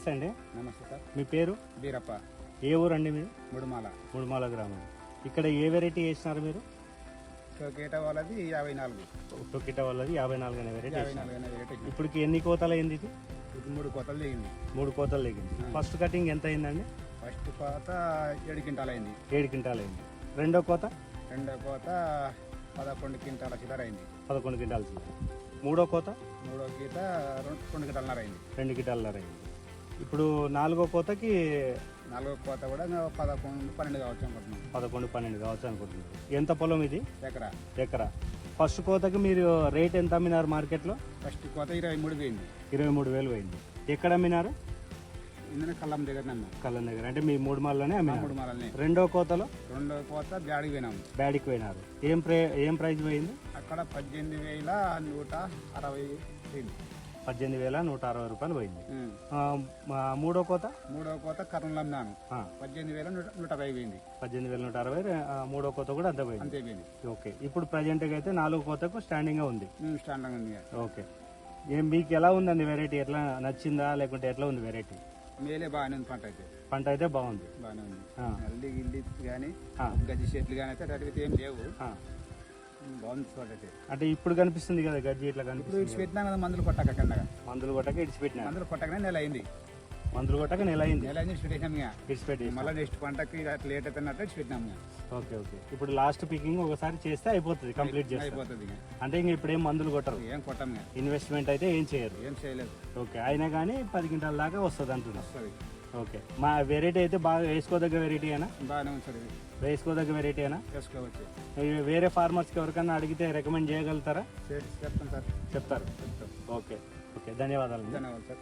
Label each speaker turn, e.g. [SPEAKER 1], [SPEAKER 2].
[SPEAKER 1] నమస్తే అండి.
[SPEAKER 2] నమస్తే సార్.
[SPEAKER 1] మీ పేరు?
[SPEAKER 2] బీరప్ప.
[SPEAKER 1] ఏ ఊరండి మీరు?
[SPEAKER 2] ముడుమాల.
[SPEAKER 1] ముడుమాల గ్రామం. ఇక్కడ ఏ వెరైటీ వేసినారు మీరు?
[SPEAKER 2] టోకేటా వాళ్ళది 54.
[SPEAKER 1] టొకిటా వాళ్ళది 54 అనే వెరైటీ.
[SPEAKER 2] 54 అనే వెరైటీ.
[SPEAKER 1] ఇప్పటికి ఎన్ని కోతలు అయింది ఇది?
[SPEAKER 2] ఇది 3 కోతలు దిగింది.
[SPEAKER 1] 3 కోతలు దిగింది. ఫస్ట్ కటింగ్ ఎంత అయిందండి?
[SPEAKER 2] ఫస్ట్ కోత 7 క్వింటాల్ అయింది.
[SPEAKER 1] 7 క్వింటాల్ అయింది. రెండో కోత?
[SPEAKER 2] రెండో కోత 11 క్వింటాల చిల్లర అయింది.
[SPEAKER 1] 11 క్వింటాల్. మూడో కోత?
[SPEAKER 2] మూడో గీత 2 క్వింటాలన్నర అయింది.
[SPEAKER 1] 2 క్వింటాలన్నర అయింది. ఇప్పుడు నాలుగో కోతకి?
[SPEAKER 2] నాలుగో కోత కూడా 11, 12 కావచ్చు అనుకుంటున్నాం.
[SPEAKER 1] 11, 12 కావచ్చు అనుకుంటున్నారు. ఎంత పొలం ఇది?
[SPEAKER 2] ఎకరా.
[SPEAKER 1] ఎకరా. ఫస్ట్ కోతకి మీరు రేట్ ఎంత అమ్మినారు మార్కెట్లో?
[SPEAKER 2] ఫస్ట్ కోత 23 పోయింది.
[SPEAKER 1] 23,000 పోయింది. ఎక్కడ అమ్మినారు?
[SPEAKER 2] ఇందులో కల్లం దగ్గర నమ్మాం.
[SPEAKER 1] కళ్ళం దగ్గర. అంటే మీ మూడుమాలనే అమ్మినారు.
[SPEAKER 2] ముడుమాలనే.
[SPEAKER 1] రెండో కోతలో?
[SPEAKER 2] రెండో కోత బ్యాడికి పోయినాము.
[SPEAKER 1] బ్యాడికి పోయినారు. ఏం ప్రైస్ పోయింది?
[SPEAKER 2] అక్కడ 18,160 పోయింది.
[SPEAKER 1] 18,160 రూపాయలు పోయింది. మూడో కోత?
[SPEAKER 2] మూడో కోత కర్నూలు అమ్మినాను. 18,160 పోయింది.
[SPEAKER 1] 18,160. మూడో కోత కూడా అంతే పోయింది.
[SPEAKER 2] అంతే పోయింది.
[SPEAKER 1] ఓకే. ఇప్పుడు ప్రజెంట్ అయితే నాలుగో కోతకు స్టాండింగ్ గా ఉంది.
[SPEAKER 2] స్టాండింగ్ ఉంది.
[SPEAKER 1] ఓకే. మీకు ఎలా ఉందండి వెరైటీ? ఎట్లా నచ్చిందా లేకుంటే ఎట్లా ఉంది వెరైటీ?
[SPEAKER 2] మేలే బాగానే ఉంది. పంట అయితే
[SPEAKER 1] బాగుంది.
[SPEAKER 2] బాగానే ఉంది. మళ్ళీ గిల్లి కానీ గజ్జి చెట్లు కానీ అయితే అటు ఏం లేవు. బాగుంది తోట అయితే.
[SPEAKER 1] అంటే ఇప్పుడు కనిపిస్తుంది కదా గజ్జి ఇట్లా
[SPEAKER 2] ఇప్పుడు
[SPEAKER 1] కనిపిస్తుంది.
[SPEAKER 2] ఇడిచిపెట్టినా కదా మందులు కొట్టక కిందగా.
[SPEAKER 1] మందులు కొట్టక ఇడిచిపెట్టినా?
[SPEAKER 2] మందులు కొట్టకనే నెల అయింది.
[SPEAKER 1] మందులు కొట్టక నెల అయింది.
[SPEAKER 2] నెల అయింది ఇడిచిపెట్టాం.
[SPEAKER 1] ఇడిచిపెట్టి
[SPEAKER 2] మళ్ళీ నెక్స్ట్ పంటకి అట్లా లేట్ అవుతున్నట్టు ఇడిచిపెట్టినాం.
[SPEAKER 1] ఓకే. ఇప్పుడు లాస్ట్ పికింగ్ ఒకసారి చేస్తే అయిపోతుంది, కంప్లీట్ చేస్తే
[SPEAKER 2] అయిపోతుంది.
[SPEAKER 1] అంటే ఇంక ఇప్పుడు ఏం మందులు కొట్టరు,
[SPEAKER 2] ఏం కొట్టాం.
[SPEAKER 1] ఇన్వెస్ట్మెంట్ అయితే ఏం చేయరు.
[SPEAKER 2] ఏం చేయలేదు.
[SPEAKER 1] ఓకే. అయినా కానీ 10 క్వింటాల దాకా వస్తుంది అంటున్నారు.
[SPEAKER 2] వస్తుంది.
[SPEAKER 1] ఓకే. మా వెరైటీ అయితే బాగా వేసుకోదగ్గ వెరైటీ అయినా?
[SPEAKER 2] బాగానే ఉంటుంది.
[SPEAKER 1] వేసుకోదగ్గ వెరైటీ అయినా?
[SPEAKER 2] చేసుకోవచ్చు.
[SPEAKER 1] వేరే ఫార్మర్స్కి ఎవరికైనా అడిగితే రికమెండ్ చేయగలుగుతారా?
[SPEAKER 2] చెప్తాం సార్.
[SPEAKER 1] చెప్తారు. ఓకే. ధన్యవాదాలు.
[SPEAKER 2] ధన్యవాదాలు సార్.